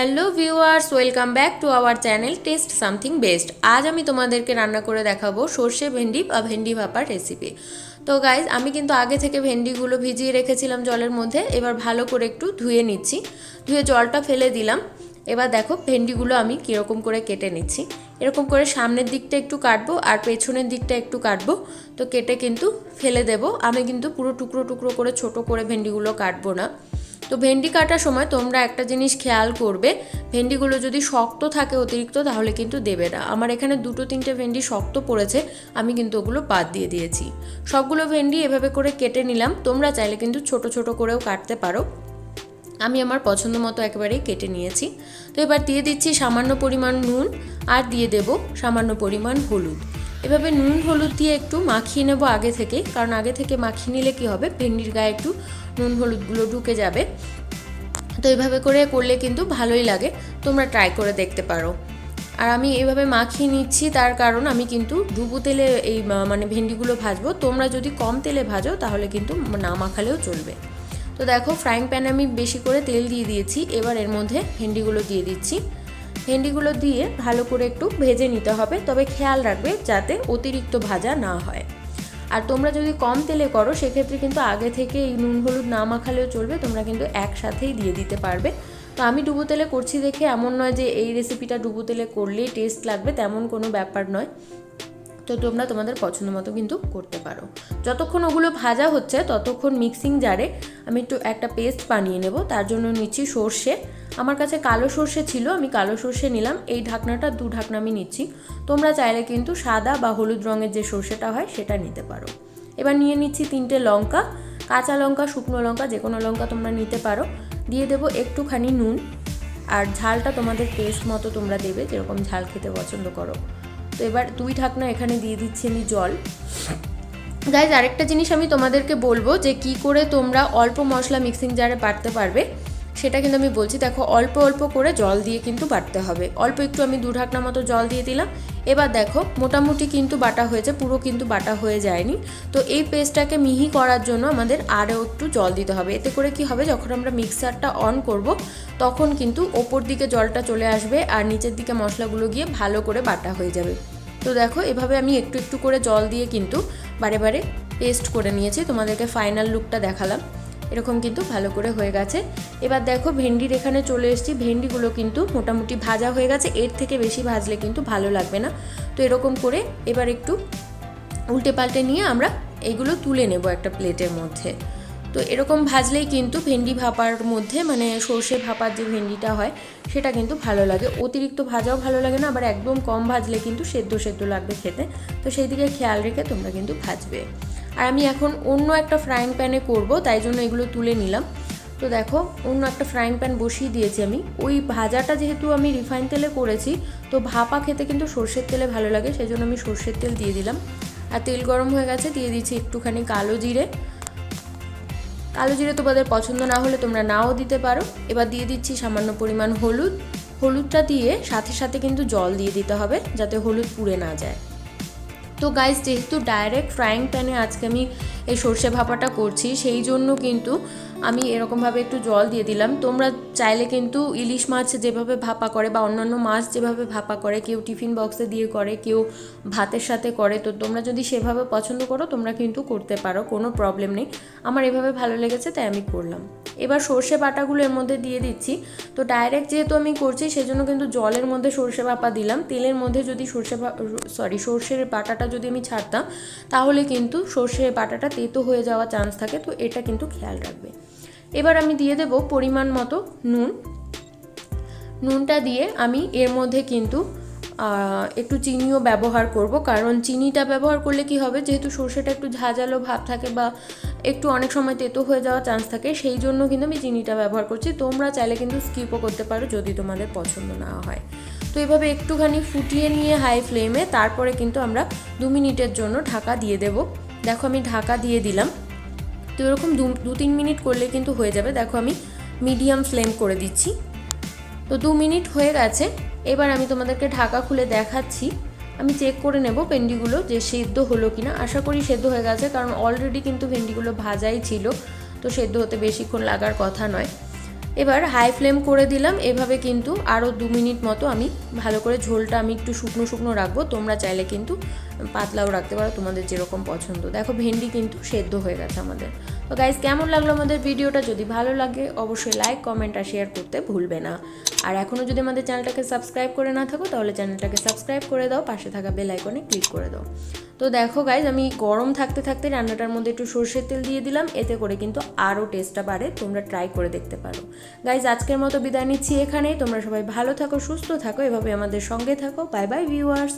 Hello viewers, welcome back to our channel test something best. আজ আমি তোমাদেরকে রান্না করে দেখাবো সর্ষে ভেন্ডি বা ভেন্ডি ভাপার রেসিপি। তো গাইজ, আমি কিন্তু আগে থেকে ভেন্ডিগুলো ভিজিয়ে রেখেছিলাম জলের মধ্যে। এবার ভালো করে একটু ধুয়ে নিচ্ছি, ধুয়ে জলটা ফেলে দিলাম। এবার দেখো ভেন্ডিগুলো আমি কীরকম করে কেটে নিচ্ছি। এরকম করে সামনের দিকটা একটু কাটবো আর পেছনের দিকটা একটু কাটবো। তো কেটে কিন্তু ফেলে দেব। আমি কিন্তু পুরো টুকরো টুকরো করে ছোট করে ভেন্ডিগুলো কাটবো না। তো ভেন্ডি কাটার সময় তোমরা একটা জিনিস খেয়াল করবে, ভেন্ডিগুলো যদি শক্ত থাকে অতিরিক্ত তাহলে কিন্তু দেবে না। আমার এখানে দুটো তিনটে ভেন্ডি শক্ত পড়েছে, আমি কিন্তু ওগুলো বাদ দিয়ে দিয়েছি। সবগুলো ভেন্ডি এভাবে করে কেটে নিলাম। তোমরা চাইলে কিন্তু ছোট ছোট করেও কাটতে পারো। আমি আমার পছন্দ মতো একেবারেই কেটে নিয়েছি। তো এবার দিয়ে দিচ্ছি সামান্য পরিমাণ নুন আর দিয়ে দেব সামান্য পরিমাণ হলুদ। এভাবে নুন হলুদ দিয়ে একটু মাখিয়ে নেব আগে থেকে, কারণ আগে থেকে মাখিয়ে নিলে কি হবে, ভেন্ডির গায়ে একটু নুন হলুদগুলো ঢুকে যাবে। তো এইভাবে করে করলে কিন্তু ভালোই লাগে, তোমরা ট্রাই করে দেখতে পারো। আর আমি এইভাবে মাখিয়ে নিচ্ছি, তার কারণ আমি কিন্তু ডুবো তেলে এই ভেন্ডিগুলো ভাজবো। তোমরা যদি কম তেলে ভাজো তাহলে কিন্তু না মাখালেও চলবে। তো দেখো ফ্রাইং প্যানে আমি বেশি করে তেল দিয়ে দিয়েছি। এবার এর মধ্যে ভেন্ডিগুলো দিয়ে দিচ্ছি। ভেন্ডিগুলো দিয়ে ভালো করে একটু ভেজে নিতে হবে, তবে খেয়াল রাখবে যাতে অতিরিক্ত ভাজা না হয়। আর তোমরা যদি কম তেলে করো সেক্ষেত্রে কিন্তু আগে থেকে এই নুন হলুদ না মাখালেও চলবে, তোমরা কিন্তু একসাথেই দিয়ে দিতে পারবে। তো আমি ডুবো তেলে করছি দেখে এমন নয় যে এই রেসিপিটা ডুবো তেলে করলেই টেস্ট লাগবে, তেমন কোনো ব্যাপার নয়। তো তোমরা তোমাদের পছন্দ মতো কিন্তু করতে পারো। যতক্ষণ ওগুলো ভাজা হচ্ছে ততক্ষণ মিক্সিং জারে আমি একটু একটা পেস্ট বানিয়ে নেব। তার জন্য নিচ্ছি সর্ষে। আমার কাছে কালো সর্ষে ছিল, আমি কালো সর্ষে নিলাম। এই ঢাকনাটা 2 ঢাকনা আমি নিচ্ছি। তোমরা চাইলে কিন্তু সাদা বা হলুদ রঙের যে সর্ষেটা হয় সেটা নিতে পারো। এবার নিয়ে নিচ্ছি 3টে লঙ্কা, কাঁচা লঙ্কা, শুকনো লঙ্কা, যে কোনো লঙ্কা তোমরা নিতে পারো। দিয়ে দেবো একটুখানি নুন, আর ঝালটা তোমাদের টেস্ট মতো তোমরা দেবে, যেরকম ঝাল খেতে পছন্দ করো। তো এবার 2 ঢাকনা এখানে দিয়ে দিচ্ছি আমি জল। গাইজ, আরেকটা জিনিস আমি তোমাদেরকে বলবো যে কি করে তোমরা অল্প মশলা মিক্সিং জারে বাটতে পারবে সেটা কিন্তু আমি বলছি। দেখো অল্প অল্প করে জল দিয়ে কিন্তু বাটতে হবে। অল্প একটু আমি 2 ঢাকনা মতো জল দিয়ে দিলাম। এবার দেখো মোটামুটি কিন্তু বাটা হয়েছে, পুরো কিন্তু বাটা হয়ে যায়নি। তো এই পেস্টটাকে মিহি করার জন্য আমাদের আরও একটু জল দিতে হবে। এতে করে কি হবে, যখন আমরা মিক্সারটা অন করব তখন কিন্তু ওপর দিকে জলটা চলে আসবে আর নিচের দিকে মশলাগুলো গিয়ে ভালো করে বাটা হয়ে যাবে। তো দেখো এভাবে আমি একটু একটু করে জল দিয়ে কিন্তু বারে বারে পেস্ট করে নিয়েছি। তোমাদেরকে ফাইনাল লুকটা দেখালাম, এরকম কিন্তু ভালো করে হয়ে গেছে। এবার দেখো ভেন্ডির এখানে চলে এসেছি। ভেন্ডিগুলো কিন্তু মোটামুটি ভাজা হয়ে গেছে, এর থেকে বেশি ভাজলে কিন্তু ভালো লাগবে না। তো এরকম করে এবার একটু উল্টে পাল্টে নিয়ে আমরা এইগুলো তুলে নেব একটা প্লেটের মধ্যে। তো এরকম ভাজলেই কিন্তু ভেন্ডি ভাপার মধ্যে সর্ষে ভাপার যে ভেন্ডিটা হয় সেটা কিন্তু ভালো লাগে। অতিরিক্ত ভাজাও ভালো লাগে না, আবার একদম কম ভাজলে কিন্তু সেদ্ধ সেদ্ধ লাগবে খেতে। তো সেই দিকে খেয়াল রেখে তোমরা কিন্তু ভাজবে। আর আমি এখন অন্য একটা ফ্রাইং প্যানে করব, তাই জন্য এগুলো তুলে নিলাম। তো দেখো অন্য একটা ফ্রাইং প্যান বসিয়ে দিয়েছি আমি। ওই ভাজাটা যেহেতু আমি রিফাইন তেলে করেছি, তো ভাপা খেতে কিন্তু সর্ষের তেলে ভালো লাগে, সেই জন্য আমি সর্ষের তেল দিয়ে দিলাম। আর তেল গরম হয়ে গেছে, দিয়ে দিচ্ছি একটুখানি কালো জিরে। কালো জিরে তোমাদের পছন্দ না হলে তোমরা নাও দিতে পারো। এবার দিয়ে দিচ্ছি সামান্য পরিমাণ হলুদ। হলুদটা দিয়ে সাথে সাথে কিন্তু জল দিয়ে দিতে হবে যাতে হলুদ পুড়ে না যায়। তো গাইজ, যেহেতু ডাইরেক্ট ফ্রাইং প্যানে আজকে আমি এই সর্ষে ভাপাটা করছি, সেই জন্য কিন্তু আমি এরকমভাবে একটু জল দিয়ে দিলাম। তোমরা চাইলে কিন্তু ইলিশ মাছ যেভাবে ভাপা করে বা অন্যান্য মাছ যেভাবে ভাপা করে, কেউ টিফিন বক্সে দিয়ে করে, কেউ ভাতের সাথে করে, তো তোমরা যদি সেভাবে পছন্দ করো তোমরা কিন্তু করতে পারো, কোনো প্রবলেম নেই। আমার এভাবে ভালো লেগেছে তাই আমি করলাম। এবার সর্ষে বাটাগুলো এর মধ্যে দিয়ে দিচ্ছি। তো ডাইরেক্ট যেহেতু আমি করছি সেজন্য কিন্তু জলের মধ্যে সর্ষে ভাপা দিলাম। তেলের মধ্যে যদি সর্ষের বাটাটা যদি আমি ছাড়তাম তাহলে কিন্তু সর্ষের বাটাটা তেতো হয়ে যাওয়ার চান্স থাকে, তো এটা কিন্তু খেয়াল রাখবে। এবার আমি দিয়ে দেব পরিমাণ মতো নুন। নুনটা দিয়ে আমি এর মধ্যে কিন্তু একটু চিনিও ব্যবহার করব, কারণ চিনিটা ব্যবহার করলে কি হবে, যেহেতু সর্ষেটা একটু ঝাঁঝালো ভাব থাকে বা একটু অনেক সময় তেতো হয়ে যাওয়ার চান্স থাকে, সেই জন্য কিন্তু আমি চিনিটা ব্যবহার করছি। তোমরা চাইলে কিন্তু স্কিপও করতে পারো যদি তোমাদের পছন্দ না হয়। তো এভাবে একটুখানি ফুটিয়ে নিয়ে হাই ফ্লেমে তারপরে কিন্তু আমরা 2 মিনিটের জন্য ঢাকা দিয়ে দেব। দেখো আমি ঢাকা দিয়ে দিলাম। তো এরকম 2-3 মিনিট করলে কিন্তু হয়ে যাবে। দেখো আমি মিডিয়াম ফ্লেম করে দিচ্ছি। তো 2 মিনিট হয়ে গেছে। এবার আমি তোমাদেরকে ঢাকা খুলে দেখাচ্ছি। আমি চেক করে নেব ভেন্ডিগুলো যে সেদ্ধ হলো কিনা। আশা করি সেদ্ধ হয়ে গেছে, কারণ অলরেডি কিন্তু ভেন্ডিগুলো ভাজাই ছিল, তো সেদ্ধ হতে বেশিক্ষণ লাগার কথা নয়। এবার হাই ফ্লেম করে দিলাম। এভাবে কিন্তু আরও 2 মিনিট মতো আমি ভালো করে ঝোলটা আমি একটু শুকনো শুকনো রাখবো। তোমরা চাইলে কিন্তু পাতলাও রাখতে পারো, তোমাদের যেরকম পছন্দ। দেখো ভেন্ডি কিন্তু সেদ্ধ হয়ে গেছে আমাদের। তো গাইজ কেমন লাগলো আমাদের ভিডিওটা? যদি ভালো লাগে অবশ্যই লাইক, কমেন্ট আর শেয়ার করতে ভুলবে না। আর এখনও যদি আমাদের চ্যানেলটাকে সাবস্ক্রাইব করে না থাকো তাহলে চ্যানেলটাকে সাবস্ক্রাইব করে দাও, পাশে থাকা বেল আইকনে ক্লিক করে দাও। তো দেখো গাইজ আমি গরম থাকতে থাকতে রান্নাটার মধ্যে একটু সরষের তেল দিয়ে দিলাম, এতে করে কিন্তু আরও টেস্টটা বাড়ে। তোমরা ট্রাই করে দেখতে পারো। গাইজ আজকের মতো বিদায় নিচ্ছি এখানেই। তোমরা সবাই ভালো থাকো, সুস্থ থাকো, এভাবে আমাদের সঙ্গে থাকো। Bye bye viewers.